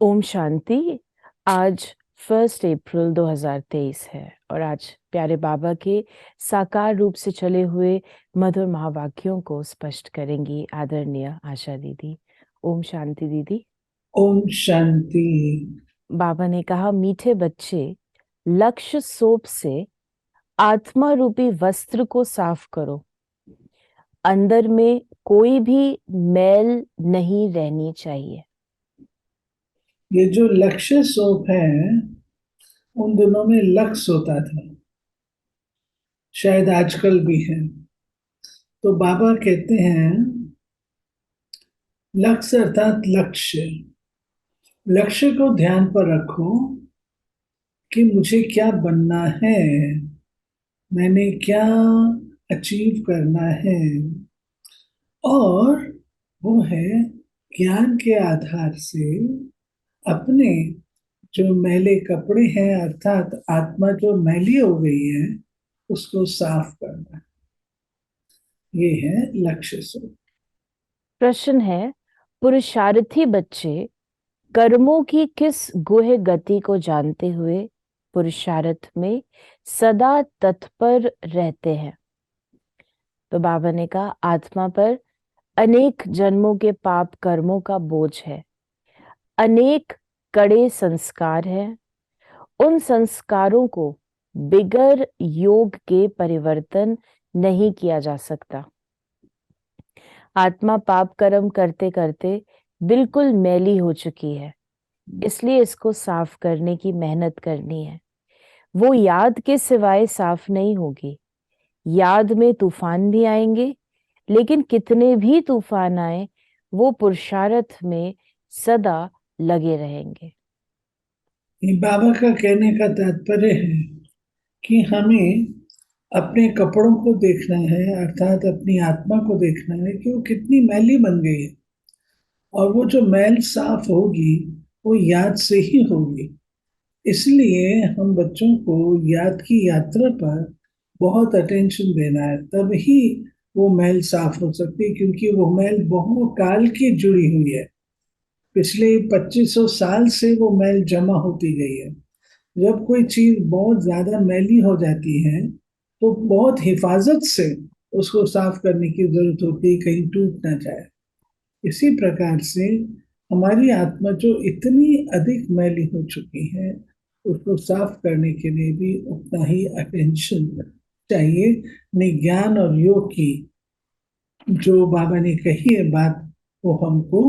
ओम शांति। आज 1 अप्रैल 2023 है और आज प्यारे बाबा के साकार रूप से चले हुए मधुर महावाक्यों को स्पष्ट करेंगी आदरणीय आशा दीदी। ओम शांति दीदी। ओम शांति। बाबा ने कहा, मीठे बच्चे, लक्ष्य सोप से आत्मा रूपी वस्त्र को साफ करो। अंदर में कोई भी मैल नहीं रहनी चाहिए। ये जो लक्ष्य सोप है, उन दिनों में लक्स होता था, शायद आजकल भी है। तो बाबा कहते हैं लक्स अर्थात लक्ष्य। लक्ष्य को ध्यान पर रखो कि मुझे क्या बनना है, मैंने क्या अचीव करना है। और वो है ज्ञान के आधार से अपने जो मैले कपड़े हैं अर्थात आत्मा जो मैली हो गई है उसको साफ करना। ये है लक्ष्य से। प्रश्न है, पुरुषार्थी बच्चे कर्मों की किस गुह्य गति को जानते हुए पुरुषार्थ में सदा तत्पर रहते हैं? तो बाबा ने कहा, आत्मा पर अनेक जन्मों के पाप कर्मों का बोझ है, अनेक कड़े संस्कार हैं। उन संस्कारों को बिगर योग के परिवर्तन नहीं किया जा सकता। आत्मा पाप कर्म करते करते बिल्कुल मैली हो चुकी है, इसलिए इसको साफ करने की मेहनत करनी है। वो याद के सिवाय साफ नहीं होगी। याद में तूफान भी आएंगे, लेकिन कितने भी तूफान आए वो पुरुषार्थ में सदा लगे रहेंगे। ये बाबा का कहने का तात्पर्य है कि हमें अपने कपड़ों को देखना है अर्थात अपनी आत्मा को देखना है कि वो कितनी मैली बन गई है। और वो जो मैल साफ होगी वो याद से ही होगी। इसलिए हम बच्चों को याद की यात्रा पर बहुत अटेंशन देना है, तभी वो मैल साफ हो सकती है, क्योंकि वो मैल बहुत काल की जुड़ी हुई है। पिछले 2500 साल से वो मैल जमा होती गई है। जब कोई चीज बहुत ज्यादा मैली हो जाती है तो बहुत हिफाजत से उसको साफ करने की जरूरत होती है, कहीं टूट ना जाए। इसी प्रकार से हमारी आत्मा जो इतनी अधिक मैली हो चुकी है उसको साफ करने के लिए भी उतना ही अटेंशन चाहिए। ज्ञान और योग की जो बाबा ने कही है बात, वो हमको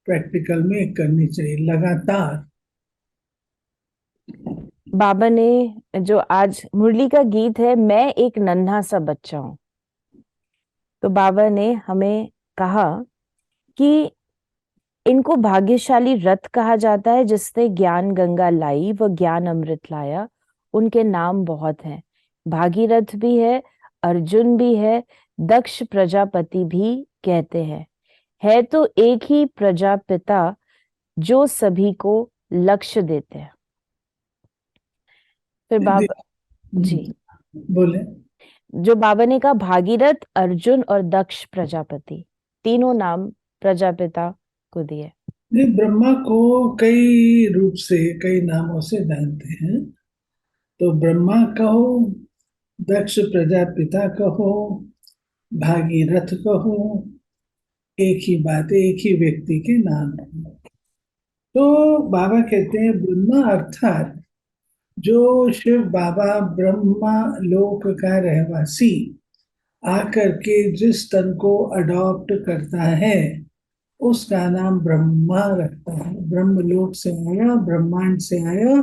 प्रैक्टिकल में करनी चाहिए लगातार। बाबा ने जो आज मुरली का गीत है, मैं एक नन्हा सा बच्चा हूं, तो बाबा ने हमें कहा कि इनको भाग्यशाली रथ कहा जाता है जिसने ज्ञान गंगा लाई व ज्ञान अमृत लाया। उनके नाम बहुत हैं, भागीरथ भी है, अर्जुन भी है, दक्ष प्रजापति भी कहते हैं। है तो एक ही प्रजापिता जो सभी को लक्ष्य देते हैं। फिर बाबा जी, बोले। जो बाबा ने कहा, भागीरथ, अर्जुन और दक्ष प्रजापति, तीनों नाम प्रजापिता को दिए। नहीं, ब्रह्मा को कई रूप से कई नामों से जानते हैं। तो ब्रह्मा कहो, दक्ष प्रजापिता कहो, भागीरथ कहो, एक ही बात है, एक ही व्यक्ति के नाम है। तो बाबा कहते हैं ब्रह्मा अर्थात जो शिव बाबा ब्रह्मा लोक का रहवासी आकर के जिस तन को अडॉप्ट करता है उसका नाम ब्रह्मा रखता है। ब्रह्मलोक से आया, ब्रह्मांड से आया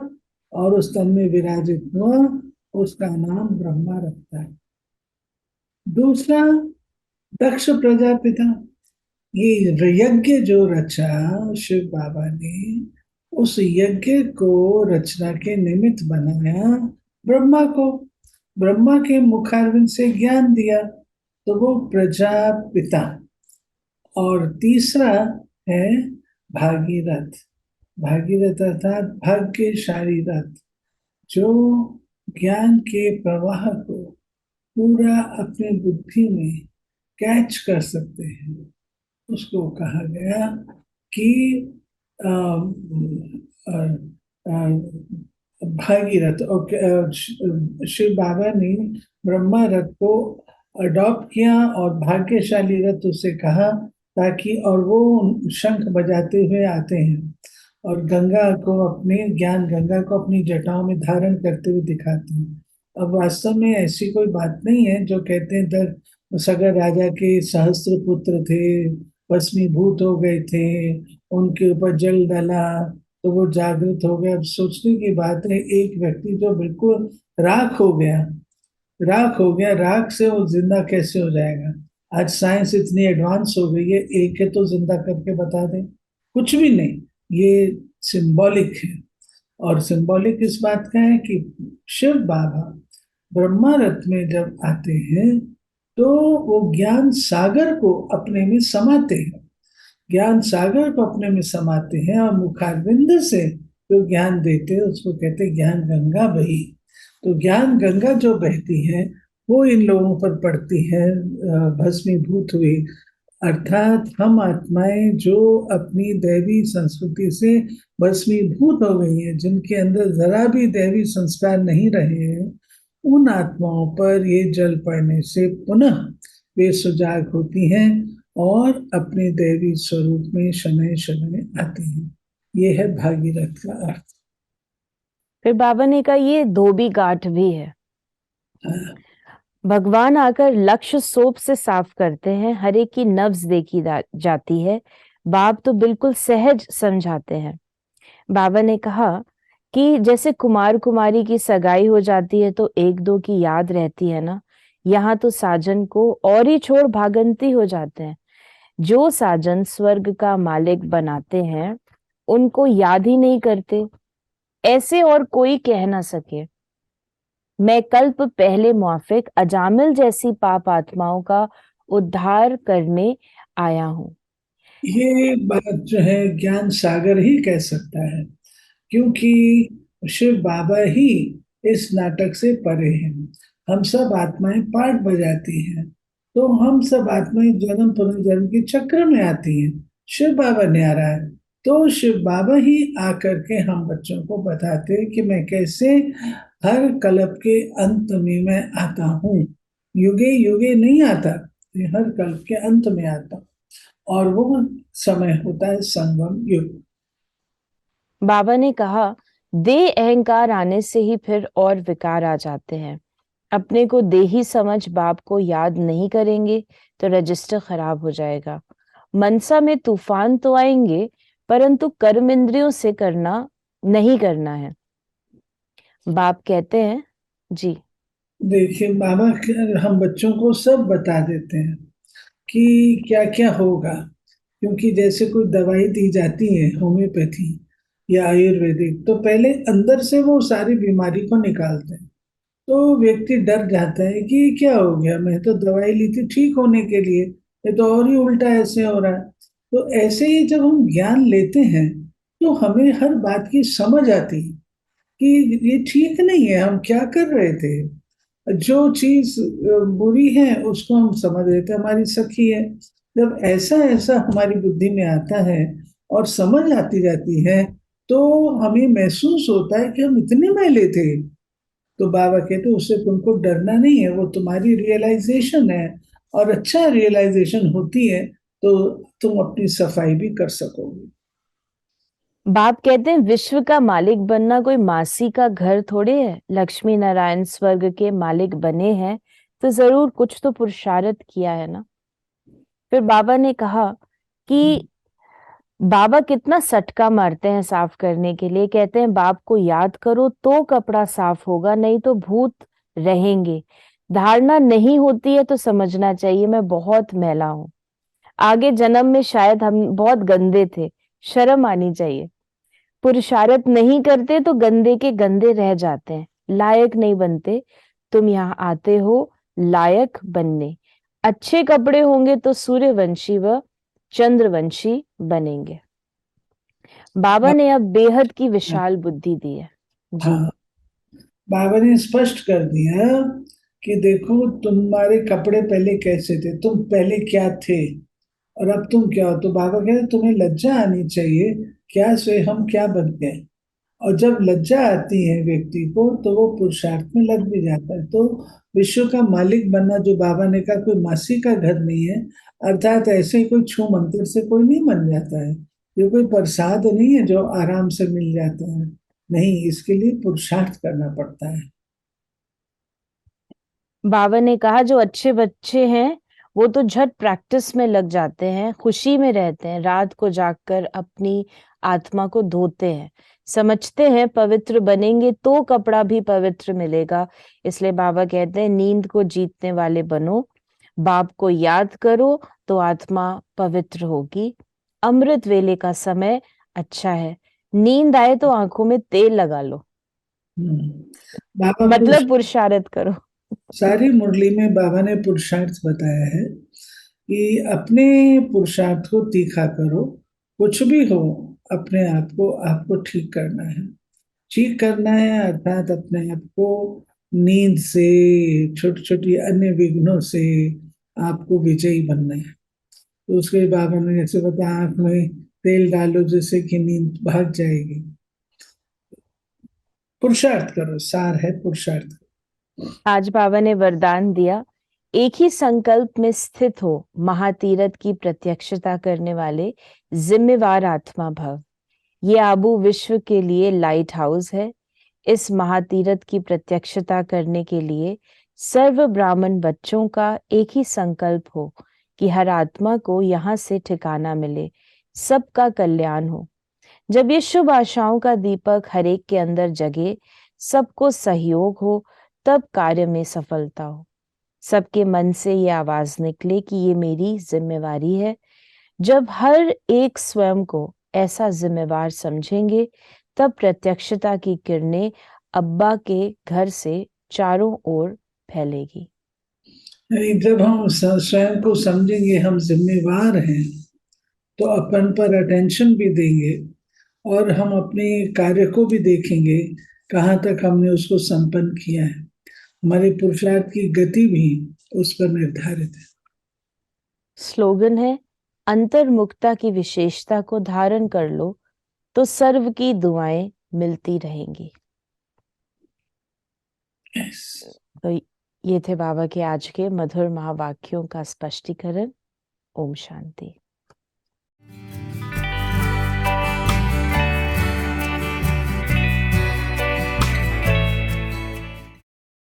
और उस तन में विराजित हुआ, उसका नाम ब्रह्मा रखता है। दूसरा, दक्ष प्रजापिता, ये यज्ञ जो रचा शिव बाबा ने, उस यज्ञ को रचना के निमित्त बनाया ब्रह्मा को। ब्रह्मा के मुखारविंद से ज्ञान दिया, तो वो प्रजापिता। और तीसरा है भागीरथ। भागीरथ अर्थात भाग्यशाली रथ, जो ज्ञान के प्रवाह को पूरा अपनी बुद्धि में कैच कर सकते हैं, उसको कहा गया कि अ, अ, अ, भागीरथ। और शिव बाबा ने ब्रह्मा रथ को अडॉप्ट किया और भाग्यशाली रथ उसे कहा, ताकि और वो शंख बजाते हुए आते हैं और गंगा को अपने ज्ञान गंगा को अपनी जटाओं में धारण करते हुए दिखाते हैं। अब वास्तव में ऐसी कोई बात नहीं है जो कहते हैं सगर राजा के सहस्त्र पुत्र थे, भस्मीभूत हो गए थे, उनके ऊपर जल डाला तो वो जागृत हो गए। अब सोचने की बात है, एक व्यक्ति जो बिल्कुल राख हो गया, राख से वो जिंदा कैसे हो जाएगा? आज साइंस इतनी एडवांस हो गई है, एक है तो जिंदा करके बता दें, कुछ भी नहीं। ये सिंबॉलिक है। और सिंबॉलिक इस बात का है कि शिव बाबा ब्रह्मा रथ में जब आते हैं तो वो ज्ञान सागर को अपने में समाते हैं, ज्ञान सागर को अपने में समाते हैं और मुखारविंद से जो ज्ञान देते हैं उसको कहते हैं ज्ञान गंगा बही। तो ज्ञान गंगा जो बहती है वो इन लोगों पर पड़ती है भस्मीभूत हुई। अर्थात हम आत्माएं जो अपनी दैवी संस्कृति से भस्मीभूत हो गई हैं, जिनके अंदर जरा भी दैवी संस्कार नहीं रहे हैं, उन आत्माओं पर ये जल पड़ने से पुनः वे सुजाग होती हैं और अपने दैवी स्वरूप में शनय शनय आती हैं। ये है भागीरथ का अर्थ। फिर बाबा ने कहा ये धोबी गाठ भी है। हाँ, भगवान आकर लक्ष्य सोप से साफ करते हैं, हर एक की नब्ज देखी जाती है। बाप तो बिल्कुल सहज समझाते हैं। बाबा ने कहा कि जैसे कुमार कुमारी की सगाई हो जाती है तो एक दो की याद रहती है ना, यहाँ तो साजन को और ही छोड़ भागंती हो जाते हैं। जो साजन स्वर्ग का मालिक बनाते हैं उनको याद ही नहीं करते, ऐसे और कोई कह ना सके। मैं कल्प पहले मुआफिक अजामिल जैसी पाप आत्माओं का उद्धार करने आया हूं। ये बात जो है ज्ञान सागर ही कह सकता है, क्योंकि शिव बाबा ही इस नाटक से परे हैं। हम सब आत्माएं पाठ बजाती हैं, तो हम सब आत्माएं जन्म पुनर्जन्म के चक्र में आती हैं। शिव बाबा ने आ रहा है, तो शिव बाबा ही आकर के हम बच्चों को बताते हैं कि मैं कैसे हर कल्प के अंत में मैं आता हूँ। युगे युगे नहीं आता, ये हर कल्प के अंत में आता हूँ। और वो समय होता है संगम युग। बाबा ने कहा दे अहंकार आने से ही फिर और विकार आ जाते हैं। अपने को देही समझ बाप को याद नहीं करेंगे तो रजिस्टर खराब हो जाएगा। मनसा में तूफान तो आएंगे परंतु कर्म इंद्रियों से करना नहीं करना है। बाप कहते हैं जी। देखिए बाबा हम बच्चों को सब बता देते हैं कि क्या क्या होगा। क्योंकि जैसे कोई दवाई दी जाती है होम्योपैथी या आयुर्वेदिक, तो पहले अंदर से वो सारी बीमारी को निकालते हैं। तो व्यक्ति डर जाता है कि ये क्या हो गया, मैं तो दवाई ली थी ठीक होने के लिए, ये तो और ही उल्टा ऐसे हो रहा है। तो ऐसे ही जब हम ज्ञान लेते हैं तो हमें हर बात की समझ आती है कि ये ठीक नहीं है, हम क्या कर रहे थे। जो चीज बुरी है उसको हम समझ रहे थे हमारी सखी है। जब ऐसा ऐसा हमारी बुद्धि में आता है और समझ आती जाती है, तो हमें महसूस होता है कि हम इतने मैले थे। तो बाबा कहते उससे तुमको डरना नहीं है, वो तुम्हारी रियलाइजेशन है। और अच्छा रियलाइजेशन होती है तो तुम अपनी सफाई भी कर सकोगे। बाप कहते हैं विश्व का मालिक बनना कोई मासी का घर थोड़े है। लक्ष्मी नारायण स्वर्ग के मालिक बने हैं तो जरूर कुछ तो पुरुषार्थ किया है ना। फिर बाबा ने कहा कि बाबा कितना सटका मारते हैं साफ करने के लिए। कहते हैं बाप को याद करो तो कपड़ा साफ होगा, नहीं तो भूत रहेंगे। धारणा नहीं होती है तो समझना चाहिए मैं बहुत मैला हूं, आगे जन्म में शायद हम बहुत गंदे थे, शर्म आनी चाहिए। पुरुषार्थ नहीं करते तो गंदे के गंदे रह जाते हैं, लायक नहीं बनते। तुम यहाँ आते हो लायक बनने। अच्छे कपड़े होंगे तो सूर्यवंशी व चंद्रवंशी बनेंगे। बाबा ने अब बेहद की विशाल बुद्धि दी है जी। हाँ, बाबा ने स्पष्ट कर दिया कि देखो तुम्हारे कपड़े पहले कैसे थे, तुम पहले क्या थे और अब तुम क्या हो। तो बाबा कहते तुम्हें लज्जा आनी चाहिए, क्या से हम क्या बन गए। और जब लज्जा आती है व्यक्ति को तो वो पुरुषार्थ में लग भी जाता है। तो विश्व का मालिक बनना, जो बाबा ने कहा, कोई मासी का घर नहीं है। अर्थात ऐसे ही कोई छू मंतर से कोई नहीं बन जाता है। ये कोई प्रसाद नहीं है जो आराम से मिल जाता है। नहीं, इसके लिए पुरुषार्थ करना पड़ता है। बाबा ने कहा जो अच्छे बच्चे हैं वो तो झट प्रैक्टिस में लग जाते हैं, खुशी में रहते हैं, रात को जागकर अपनी आत्मा को धोते हैं, समझते हैं पवित्र बनेंगे तो कपड़ा भी पवित्र मिलेगा। इसलिए बाबा कहते हैं नींद को जीतने वाले बनो, बाप को याद करो तो आत्मा पवित्र होगी। अमृत वेले का समय अच्छा है, नींद आए तो आंखों में तेल लगा लो, हम्म। बाबा मतलब पुरुषार्थ करो। सारी मुरली में बाबा ने पुरुषार्थ बताया है कि अपने पुरुषार्थ को तीखा करो। कुछ भी हो, अपने आप को आपको ठीक करना है। ठीक करना है अर्थात अपने आप को नींद से, छोटी छोटी अन्य विघ्नों से आपको विजयी बनना है। तो उसके बाबा ने जैसे बताया, आंख में तेल डालो जिससे कि नींद भाग जाएगी। पुरुषार्थ करो, सार है पुरुषार्थ। आज बाबा ने वरदान दिया, एक ही संकल्प में स्थित हो, महातीरथ की प्रत्यक्षता करने वाले जिम्मेवार आत्मा भव। ये आबू विश्व के लिए लाइट हाउस है। इस महातीरथ की प्रत्यक्षता करने के लिए सर्व ब्राह्मण बच्चों का एक ही संकल्प हो कि हर आत्मा को यहाँ से ठिकाना मिले, सबका कल्याण हो। जब ये शुभ आशाओं का दीपक हर एक के अंदर जगे, सबको सहयोग हो, तब कार्य में सफलता हो। सबके मन से ये आवाज निकले कि ये मेरी जिम्मेवारी है। जब हर एक स्वयं को ऐसा जिम्मेवार समझेंगे, तब प्रत्यक्षता की किरणें अब्बा के घर से चारों ओर फैलेगी। नहीं, जब हम स्वयं को समझेंगे हम जिम्मेवार हैं, तो अपन पर अटेंशन भी देंगे और हम अपने कार्य को भी देखेंगे, कहाँ तक हमने उसको संपन्न किया है। हमारे पुरुषार्थ की गति भी उस पर निर्धारित है। स्लोगन है, अंतर्मुखता की विशेषता को धारण कर लो तो सर्व की दुआएं मिलती रहेंगी। Yes. तो ये थे बाबा के आज के मधुर महावाक्यों का स्पष्टीकरण। ओम शांति।